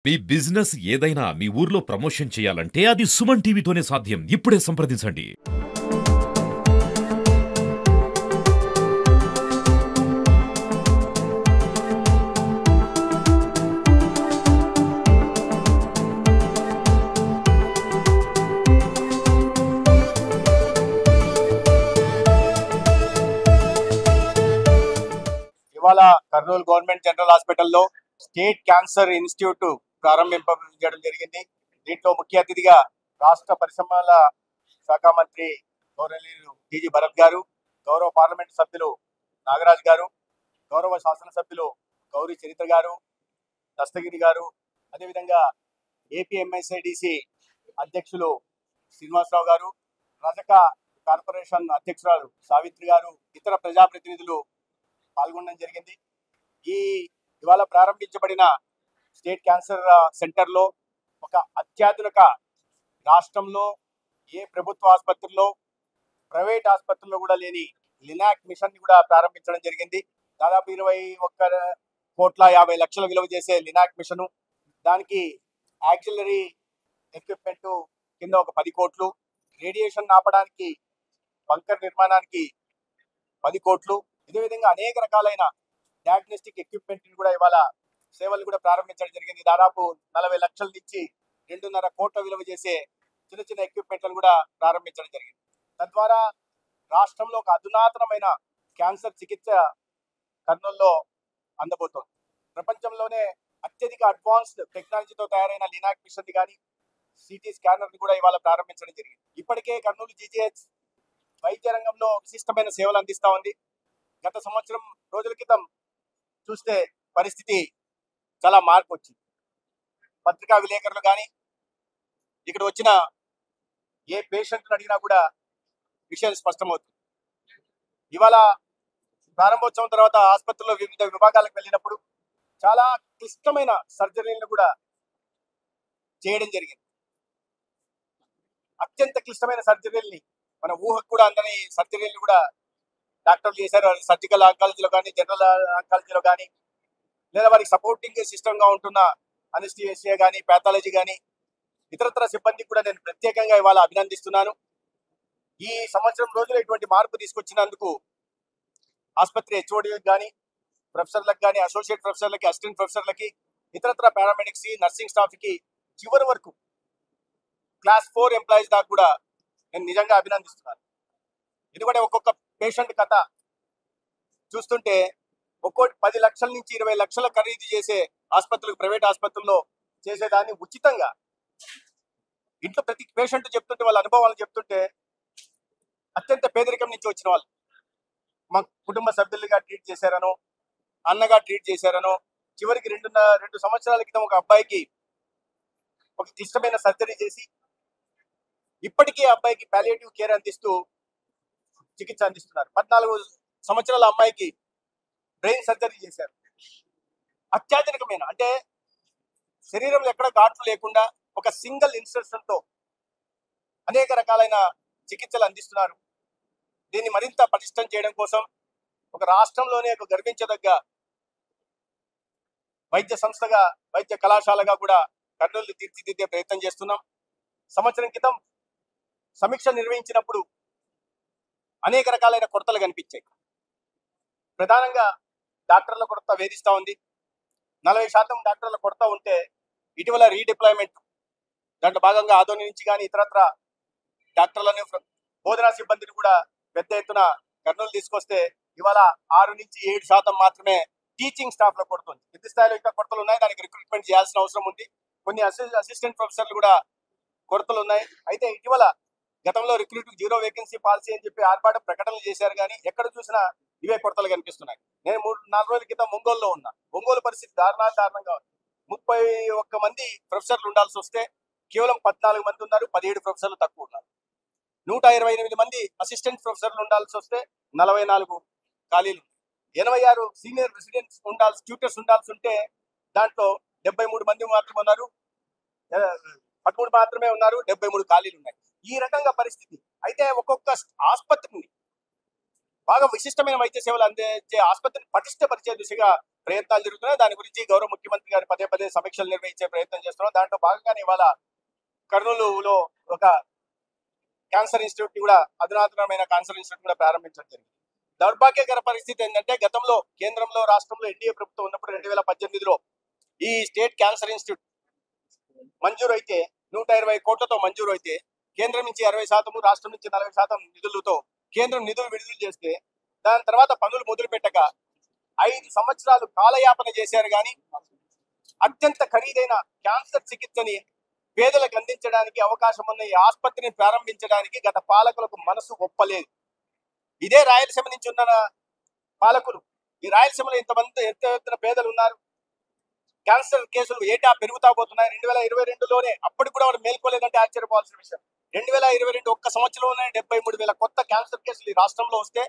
మీ business ఏదైనా మీ ఊర్లో promotion చేయాలంటే అది సుమన్ టీవీతోనే సాధ్యం. ఇప్పుడే సంప్రదించండి. ఇవాళ కర్నూలు గవర్నమెంట్ జనరల్ హాస్పిటల్లో స్టేట్ క్యాన్సర్ ఇన్స్టిట్యూట్ ప్రారంభించడం జరిగింది. దీంట్లో ముఖ్య అతిథిగా రాష్ట్ర పరిశ్రమల శాఖ మంత్రి గౌరవనీయులు టీజీ భరత్ గారు, గౌరవ పార్లమెంట్ సభ్యులు నాగరాజ్ గారు, గౌరవ శాసనసభ్యులు గౌరీ చరిత్ర గారు, దస్తగిరి గారు, అదేవిధంగా ఏపీఎంఎస్ఐడిసి అధ్యక్షులు శ్రీనివాసరావు గారు, రజక కార్పొరేషన్ అధ్యక్షురాలు సావిత్రి గారు, ఇతర ప్రజాప్రతినిధులు పాల్గొనడం జరిగింది. ఇవాళ ప్రారంభించబడిన స్టేట్ క్యాన్సర్ సెంటర్ లో ఒక అత్యాధునిక రాష్ట్రంలో ఏ ప్రభుత్వ ఆసుపత్రుల్లో ప్రైవేట్ ఆసుపత్రుల్లో కూడా లేని లినాక్ మిషన్ ని కూడా ప్రారంభించడం జరిగింది. దాదాపు 21,50,00,000 విలువ చేసే లినాక్ మిషన్, దానికి యాక్సిలరీ ఎక్విప్మెంట్ కింద ఒక 10 కోట్లు, రేడియేషన్ ఆపడానికి బంకర్ నిర్మాణానికి 10 కోట్లు, ఇదే విధంగా అనేక రకాలైన డయాగ్నోస్టిక్ ఎక్విప్మెంట్ కూడా ఇవాళ సేవలు కూడా ప్రారంభించడం జరిగింది. దాదాపు 40 లక్షల నుంచి 2.5 కోట్ల విలువ చేసే చిన్న చిన్న ఎక్విప్మెంట్లను కూడా ప్రారంభించడం జరిగింది. తద్వారా రాష్ట్రంలో ఒక అధునాతనమైన క్యాన్సర్ చికిత్స కర్నూలులో అందబోతోంది. ప్రపంచంలోనే అత్యధిక అడ్వాన్స్డ్ టెక్నాలజీతో తయారైన లినాక్ మిషన్ కానీ సిటీ స్కానర్ కూడా ఇవాళ ప్రారంభించడం జరిగింది. ఇప్పటికే కర్నూలు జీజీహెచ్ వైద్య రంగంలో విశిష్టమైన సేవలు అందిస్తా ఉంది. గత సంవత్సరం రోజుల క్రితం చూస్తే పరిస్థితి చాలా మార్పు వచ్చింది. పత్రికా విలేకరులు కానీ ఇక్కడ వచ్చిన ఏ పేషెంట్ని అడిగినా కూడా విషయం స్పష్టమవుతుంది. ఇవాళ ప్రారంభోత్సవం తర్వాత ఆసుపత్రిలో వివిధ విభాగాలకు వెళ్ళినప్పుడు చాలా క్లిష్టమైన సర్జరీలను కూడా చేయడం జరిగింది. అత్యంత క్లిష్టమైన సర్జరీల్ని, మన ఊహకు కూడా అందని సర్జరీలు కూడా డాక్టర్లు చేశారు. సర్జికల్ ఆంకాలజీలో కానీ, జనరల్ ఆంకాలజీలో కానీ, లేదా వారికి సపోర్టింగ్ సిస్టమ్ గా ఉంటున్న అనెస్థీషియా కానీ, ప్యాథాలజీ కానీ, ఇతరత్ర సిబ్బందికి కూడా నేను ప్రత్యేకంగా ఇవాళ అభినందిస్తున్నాను. ఈ సంవత్సరం రోజులు ఇటువంటి మార్పు తీసుకొచ్చినందుకు ఆసుపత్రి హెచ్ఓడీలకు కానీ, ప్రొఫెసర్లకు కానీ, అసోసియేట్ ప్రొఫెసర్లకి, అసిస్టెంట్ ప్రొఫెసర్లకి, ఇతరత్ర పారామెడిక్స్, నర్సింగ్ స్టాఫ్ కి, చివరి వరకు క్లాస్ 4 ఎంప్లాయీస్ దాకా కూడా నేను నిజంగా అభినందిస్తున్నాను. ఎందుకంటే ఒక్కొక్క పేషెంట్ కథ చూస్తుంటే ఒక్కోటి 10 లక్షల నుంచి 20 లక్షల ఖరీదు చేసే ఆసుపత్రులకు, ప్రైవేట్ ఆసుపత్రుల్లో చేసేదాన్ని ఉచితంగా ఇంట్లో ప్రతి పేషెంట్ చెప్తుంటే, వాళ్ళ అనుభవాలు చెప్తుంటే, అత్యంత పేదరికం నుంచి వచ్చిన వాళ్ళు మా కుటుంబ సభ్యులుగా ట్రీట్ చేశారనో, అన్నగా ట్రీట్ చేశారనో, చివరికి 2 సంవత్సరాల క్రితం ఒక అబ్బాయికి ఒక క్లిష్టమైన సర్జరీ చేసి ఇప్పటికీ ఆ అబ్బాయికి పాలియేటివ్ కేర్ అందిస్తూ చికిత్స అందిస్తున్నారు. 14 సంవత్సరాల అమ్మాయికి బ్రెయిన్ సర్జరీ చేశారు. అత్యాధునికమైన, అంటే శరీరంలో ఎక్కడ ఘాట్లు లేకుండా ఒక సింగిల్ ఇన్సర్షన్ తో అనేక రకాలైన చికిత్సలు అందిస్తున్నారు. దీన్ని మరింత పటిష్టం చేయడం కోసం ఒక రాష్ట్రంలోనే ఒక గర్వించదగ్గ వైద్య సంస్థగా, వైద్య కళాశాలగా కూడా కర్నూలు తీర్చిదిద్దే ప్రయత్నం చేస్తున్నాం. సంవత్సరం క్రితం సమీక్ష నిర్వహించినప్పుడు అనేక రకాలైన కొరతలు కనిపించాయి. ప్రధానంగా డాక్టర్ల కొరత వేధిస్తూ ఉంది. 40% డాక్టర్ల కొరత ఉంటే ఇటీవల రీడిప్లాయ్మెంట్, దాంట్లో భాగంగా ఆదోని నుంచి కానీ ఇతరత్ర డాక్టర్లను, బోధనా సిబ్బందిని కూడా పెద్ద ఎత్తున కర్నూలు తీసుకొస్తే ఇవాళ 6 నుంచి 7% మాత్రమే టీచింగ్ స్టాఫ్ లో కొడుతుంది. కింది స్థాయిలో ఇంకా కొరతలు ఉన్నాయి. దానికి రిక్రూట్మెంట్ చేయాల్సిన అవసరం ఉంది. కొన్ని అసిస్టెంట్ ప్రొఫెసర్లు కూడా కొరతలు ఉన్నాయి. అయితే ఇటీవల గతంలో రిక్రూట్ 0 వేకెన్సీ పాలసీ అని చెప్పి ఆర్భాట ప్రకటనలు చేశారు, కానీ ఎక్కడ చూసినా ఇవే కొరతలు కనిపిస్తున్నాయి. నేను 3-4 రోజుల క్రితం ఒంగోలులో ఉన్నా. ఒంగోలు పరిస్థితి దారుణంగా ఉంది. 31 మంది ప్రొఫెసర్లు ఉండాల్సి వస్తే కేవలం 14 మంది ఉన్నారు. 17 ప్రొఫెసర్లు తక్కువ ఉన్నారు. 128 మంది అసిస్టెంట్ ప్రొఫెసర్లు ఉండాల్సి వస్తే 44 ఖాళీలు. 86 సీనియర్ రెసిడెంట్స్ ట్యూటర్స్ ఉండాల్సి ఉంటే దాంట్లో 73 మంది మాత్రమే ఉన్నారు. 13 మాత్రమే ఉన్నారు. 73 ఖాళీలు ఉన్నాయి. ఈ రకంగా పరిస్థితి. అయితే ఒక్కొక్క ఆసుపత్రిని, బాగా విశిష్టమైన వైద్య సేవలు అందించే ఆసుపత్రిని పటిష్టపరిచే దిశగా ప్రయత్నాలు జరుగుతున్నాయి. దాని గురించి గౌరవ ముఖ్యమంత్రి గారు పదే పదే సమీక్షలు నిర్వహించే ప్రయత్నం చేస్తున్నారు. దాంట్లో భాగంగానే ఇవాళ కర్నూలులో ఒక క్యాన్సర్ ఇన్స్టిట్యూట్ కూడా అధునాతనమైన క్యాన్సర్ ఇన్స్టిట్యూట్ కూడా ప్రారంభించడం జరిగింది. దౌర్భాగ్యకర పరిస్థితి ఏంటంటే గతంలో కేంద్రంలో రాష్ట్రంలో ఎన్డీఏ ప్రభుత్వం ఉన్నప్పుడు 2018లో ఈ స్టేట్ క్యాన్సర్ ఇన్స్టిట్యూట్ మంజూరు అయితే 120 కోట్లతో మంజూరు అయితే కేంద్రం నుంచి 60%, రాష్ట్రం నుంచి 40% నిధులతో కేంద్రం నిధులు విడుదల చేస్తే దాని తర్వాత పనులు మొదలు పెట్టక 5 సంవత్సరాలు కాలయాపన చేశారు. కానీ అత్యంత ఖరీదైన క్యాన్సర్ చికిత్సని పేదలకు అందించడానికి అవకాశం ఉన్న ఈ ఆసుపత్రిని ప్రారంభించడానికి గత పాలకులకు మనసు ఒప్పలేదు. ఇదే రాయలసీమ నుంచి ఉన్న పాలకులు, ఈ రాయలసీమలో ఇంతమంది ఎత్తున పేదలు ఉన్నారు. క్యాన్సర్ కేసులు ఏటా పెరుగుతా పోతున్నాయి. 2022లోనే అప్పుడు కూడా వాళ్ళు మేల్కోలేదంటే ఆశ్చర్యపోవాల్సిన విషయం. 2022 ఒక్క సంవత్సరంలోనే 73,000 కొత్త క్యాన్సర్ కేసులు ఈ రాష్ట్రంలో వస్తే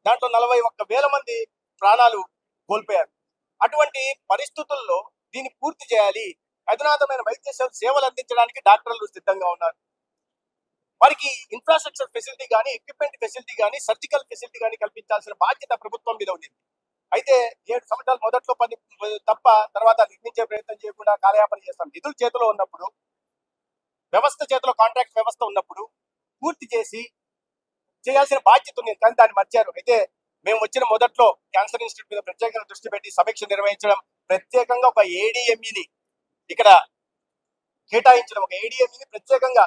దాంట్లో 41,000 మంది ప్రాణాలు కోల్పోయారు. అటువంటి పరిస్థితుల్లో దీన్ని పూర్తి చేయాలి. అధునాతనమైన వైద్య సేవలు అందించడానికి డాక్టర్లు సిద్ధంగా ఉన్నారు. వారికి ఇన్ఫ్రాస్ట్రక్చర్ ఫెసిలిటీ కానీ, ఎక్విప్మెంట్ ఫెసిలిటీ కానీ, సర్జికల్ ఫెసిలిటీ కానీ కల్పించాల్సిన బాధ్యత ప్రభుత్వం మీద ఉంది. అయితే 7 సంవత్సరాలు మొదట్లో తప్ప తర్వాత నిర్మించే ప్రయత్నం చేయకుండా కాలయాపన చేస్తాం. నిధులు చేతిలో ఉన్నప్పుడు, వ్యవస్థ చేతిలో కాంట్రాక్ట్ వ్యవస్థ ఉన్నప్పుడు పూర్తి చేసి చేయాల్సిన బాధ్యత ఉంది. కానీ దాన్ని మర్చారు. అయితే మేము వచ్చిన మొదట్లో క్యాన్సర్ ఇన్స్టిట్యూట్ మీద ప్రత్యేకంగా దృష్టి పెట్టి సమీక్ష నిర్వహించడం, ప్రత్యేకంగా ఒక ఏడిఎంఈని ఇక్కడ కేటాయించడం, ఒక ఏడిఎంఈని ప్రత్యేకంగా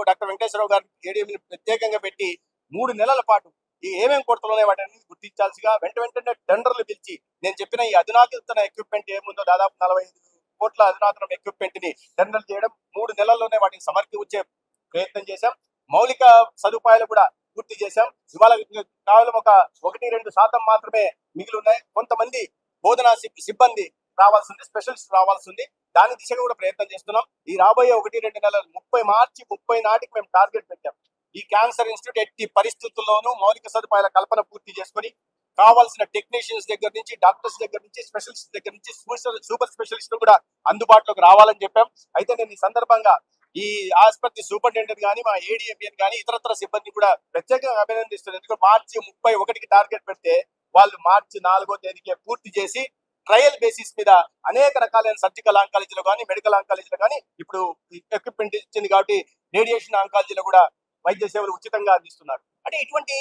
డాక్టర్ వెంకటేశ్వరరావు గారు ఏడిఎంఈని ప్రత్యేకంగా పెట్టి 3 నెలల పాటు ఈ ఏమేమి కొరతలోనే వాటిని గుర్తించాల్సిగా వెంటనే టెండర్లు పిలిచి నేను చెప్పిన ఈ అధునాతన ఎక్విప్మెంట్ ఏముందో దాదాపు 45 కోట్ల అధునాతన ఎక్విప్మెంట్ ని టెండర్ చేయడం, 3 నెలల్లోనే వాటిని సమర్పించే ప్రయత్నం చేశాం. మౌలిక సదుపాయాలు కూడా పూర్తి చేశాం. ఇవాళ కేవలం ఒక 1-2% మాత్రమే మిగిలి ఉన్నాయి. కొంతమంది బోధనా సిబ్బంది రావాల్సింది, స్పెషలిస్ట్ రావాల్సింది. దాని దిశగా కూడా ప్రయత్నం చేస్తున్నాం. ఈ రాబోయే 1-2 నెలలు మార్చి 30 నాటికి మేము టార్గెట్ పెట్టాం. ఈ క్యాన్సర్ ఇన్స్టిట్యూట్ ఎట్టి పరిస్థితుల్లోనూ మౌలిక సదుపాయాల కల్పన పూర్తి చేసుకుని కావాల్సిన టెక్నీషియన్స్ దగ్గర నుంచి, డాక్టర్స్ దగ్గర నుంచి, స్పెషలిస్ట్ దగ్గర నుంచి, సూపర్ స్పెషలిస్ట్ కూడా అందుబాటులోకి రావాలని చెప్పాం. అయితే నేను ఈ సందర్భంగా ఈ ఆసుపత్రి సూపరింటెండెంట్ కానీ, మా ఏడిఎంఎన్ కానీ, ఇతరత్ర సిబ్బంది కూడా ప్రత్యేకంగా అభినందిస్తున్నారు. ఎందుకంటే మార్చి 31కి టార్గెట్ పెడితే వాళ్ళు మార్చి 4వ తేదీకే పూర్తి చేసి ట్రయల్ బేసిస్ మీద అనేక రకాలైన సర్జికల్ ఆంకాలజీలో కానీ, మెడికల్ ఆంకాలజీలో కానీ ఇప్పుడు ఎక్విప్మెంట్ ఇచ్చింది కాబట్టి రేడియేషన్ ఆంకాలజీలో కూడా వైద్య సేవలు ఉచితంగా అందిస్తున్నారు. అంటే ఇటువంటి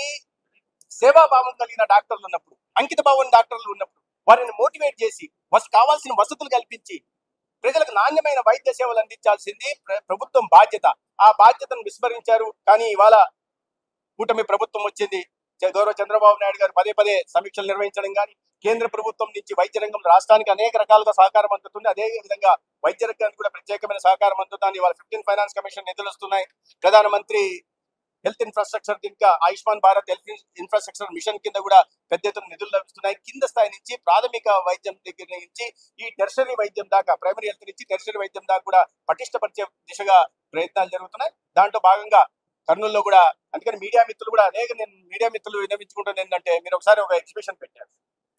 సేవాభావం కలిగిన డాక్టర్లు ఉన్నప్పుడు, అంకిత భావం డాక్టర్లు ఉన్నప్పుడు వారిని మోటివేట్ చేసి కావాల్సిన వసతులు కల్పించి ప్రజలకు నాణ్యమైన వైద్య సేవలు అందించాల్సింది ప్రభుత్వం బాధ్యత. ఆ బాధ్యతను విస్మరించారు. కానీ ఇవాళ కూటమి ప్రభుత్వం వచ్చింది. గౌరవ చంద్రబాబు నాయుడు గారు పదే పదే సమీక్షలు నిర్వహించడం కానీ, కేంద్ర ప్రభుత్వం నుంచి వైద్య రంగం రాష్ట్రానికి అనేక రకాలుగా సహకారం అందుతుంది. అదే విధంగా వైద్య రంగానికి కూడా ప్రత్యేకమైన సహకారం అందుతుంది. ఇవాళ 15 ఫైనాన్స్ కమిషన్ నిధులు వస్తున్నాయి. ప్రధానమంత్రి హెల్త్ ఇన్ఫ్రాస్ట్రక్చర్ ఇంకా Ayushman Bharat health infrastructure machine కింద కూడా పెద్ద ఎత్తున నిధులు లభిస్తున్నాయి. కింద స్థాయి నుంచి ప్రాథమిక వైద్యం దగ్గర నుంచి ఈ టెర్షరీ వైద్యం దాకా, ప్రైమరీ హెల్త్ నుంచి టెర్షరీ వైద్యం దాకా కూడా పటిష్టపరిచే దిశగా ప్రయత్నాలు జరుగుతున్నాయి. దాంట్లో భాగంగా కర్నూలులో కూడా, అందుకని మీడియా మిత్రులు కూడా నేను మీడియా మిత్రులు విన్నవించుకుంటుంది ఏంటంటే, మీరు ఒకసారి ఒక ఎగ్జిబిషన్ పెట్టారు,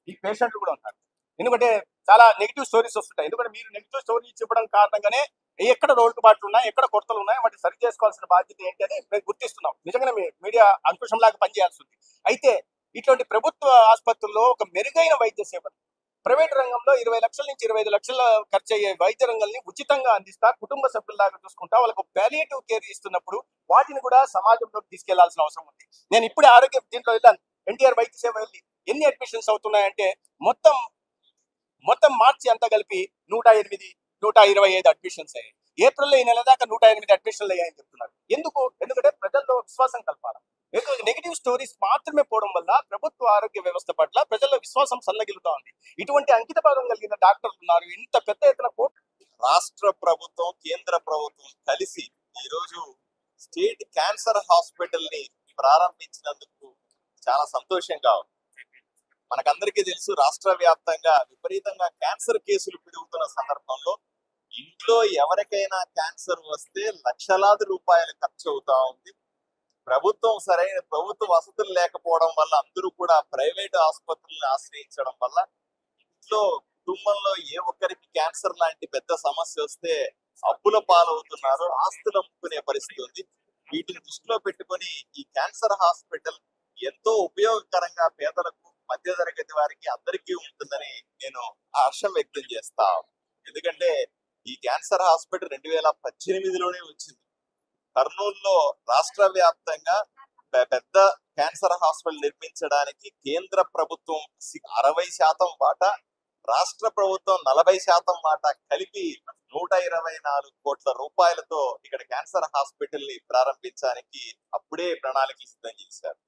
ఈ పేషెంట్లు కూడా ఉన్నారు. ఎందుకంటే చాలా నెగిటివ్ స్టోరీస్ వస్తుంటాయి. ఎందుకంటే మీరు నెగిటివ్ స్టోరీస్ చెప్పడం కారణంగానే ఎక్కడ లోటుపాట్లు ఉన్నాయి, ఎక్కడ కొరతలు ఉన్నాయి, వాటిని సరి చేసుకోవాల్సిన బాధ్యత ఏంటి అని మేము గుర్తిస్తున్నాం. నిజంగానే మీడియా అంకుశంలాగా పనిచేయాల్సి ఉంది. అయితే ఇటువంటి ప్రభుత్వ ఆసుపత్రుల్లో ఒక మెరుగైన వైద్య సేవలు, ప్రైవేట్ రంగంలో 20 లక్షల నుంచి 25 లక్షల ఖర్చు అయ్యే వైద్య రంగాల్ని ఉచితంగా అందిస్తా, కుటుంబ సభ్యుల్లాగా చూసుకుంటా వాళ్ళకు పాలియేటివ్ కేర్ ఇస్తున్నప్పుడు వాటిని కూడా సమాజంలోకి తీసుకెళ్లాల్సిన అవసరం ఉంది. నేను ఇప్పుడే ఆరోగ్య దీంట్లో వెళ్ళాను, ఎన్టీఆర్ వైద్య సేవ వెళ్ళి ఎన్ని అడ్మిషన్స్ అవుతున్నాయంటే మొత్తం మార్చి అంతా కలిపి 108-125 అడ్మిషన్స్ అయ్యాయి. ఏప్రిల్లో ఈ నెల దాకా 108 అడ్మిషన్లు అయ్యాయని చెప్తున్నారు. ఎందుకంటే ప్రజల్లో విశ్వాసం కలపాలి. నెగిటివ్ స్టోరీస్ మాత్రమే పోవడం వల్ల ప్రభుత్వ ఆరోగ్య వ్యవస్థ పట్ల ప్రజల్లో విశ్వాసం సన్నగిలుతా ఉంది. ఇటువంటి అంకిత భావం కలిగిన డాక్టర్లు ఉన్నారు. ఇంత పెద్ద ఎత్తున రాష్ట్ర ప్రభుత్వం, కేంద్ర ప్రభుత్వం కలిసి ఈ రోజు స్టేట్ క్యాన్సర్ హాస్పిటల్ ని ప్రారంభించినందుకు చాలా సంతోషంగా ఉంది. మనకందరికీ తెలుసు, రాష్ట్ర వ్యాప్తంగా విపరీతంగా క్యాన్సర్ కేసులు పెరుగుతున్న సందర్భంలో ఇంట్లో ఎవరికైనా క్యాన్సర్ వస్తే లక్షలాది రూపాయలు ఖర్చు అవుతా ఉంది. సరైన ప్రభుత్వ వసతులు లేకపోవడం వల్ల అందరూ కూడా ప్రైవేట్ ఆసుపత్రులను ఆశ్రయించడం వల్ల ఇంట్లో కుటుంబంలో ఏ ఒక్కరికి క్యాన్సర్ లాంటి పెద్ద సమస్య వస్తే అప్పుల పాలవుతున్నారు, ఆస్తులు అమ్ముకునే పరిస్థితి ఉంది. వీటిని దృష్టిలో పెట్టుకొని ఈ క్యాన్సర్ హాస్పిటల్ ఎంతో ఉపయోగకరంగా పేదలకు మధ్యతరగతి వారికి అందరికీ ఉంటుందని నేను హర్షం వ్యక్తం చేస్తా. ఎందుకంటే ఈ క్యాన్సర్ హాస్పిటల్ 2018లోనే వచ్చింది. కర్నూలులో రాష్ట్ర వ్యాప్తంగా పెద్ద క్యాన్సర్ హాస్పిటల్ నిర్మించడానికి కేంద్ర ప్రభుత్వం 60% వాటా, రాష్ట్ర ప్రభుత్వం 40% వాటా కలిపి 124 కోట్ల రూపాయలతో ఇక్కడ క్యాన్సర్ హాస్పిటల్ ని ప్రారంభించడానికి అప్పుడే ప్రణాళికలు సిద్ధం చేశారు.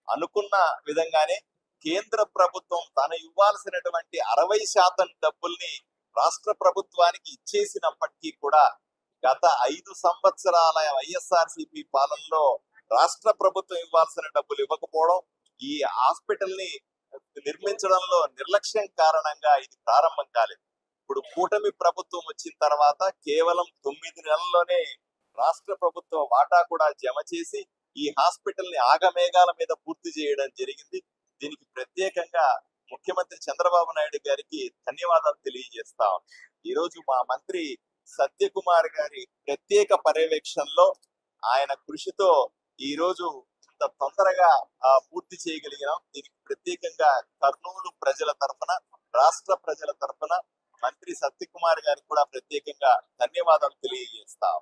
అనుకున్న విధంగానే కేంద్ర ప్రభుత్వం తను ఇవ్వాల్సినటువంటి 60% డబ్బుల్ని రాష్ట్ర ప్రభుత్వానికి ఇచ్చేసినప్పటికీ కూడా గత 5 సంవత్సరాల వైఎస్ఆర్సీపీ పాలనలో రాష్ట్ర ప్రభుత్వం ఇవ్వాల్సిన డబ్బులు ఇవ్వకపోవడం, ఈ హాస్పిటల్ ని నిర్మించడంలో నిర్లక్ష్యం కారణంగా ఇది ప్రారంభం కాలేదు. ఇప్పుడు కూటమి ప్రభుత్వం వచ్చిన తర్వాత కేవలం 9 నెలల్లోనే రాష్ట్ర ప్రభుత్వ వాటా కూడా జమ చేసి ఈ హాస్పిటల్ ని ఆగమేఘాల మీద పూర్తి చేయడం జరిగింది. దీనికి ప్రత్యేకంగా ముఖ్యమంత్రి చంద్రబాబు నాయుడు గారికి ధన్యవాదాలు తెలియజేస్తాం. ఈ రోజు మా మంత్రి సత్యకుమార్ గారి ప్రత్యేక పర్యవేక్షణలో ఆయన కృషితో ఈ రోజు ఇంత తొందరగా పూర్తి చేయగలిగినాం. దీనికి ప్రత్యేకంగా కర్నూలు ప్రజల తరఫున, రాష్ట్ర ప్రజల తరఫున మంత్రి సత్యకుమార్ గారికి కూడా ప్రత్యేకంగా ధన్యవాదాలు తెలియజేస్తాం.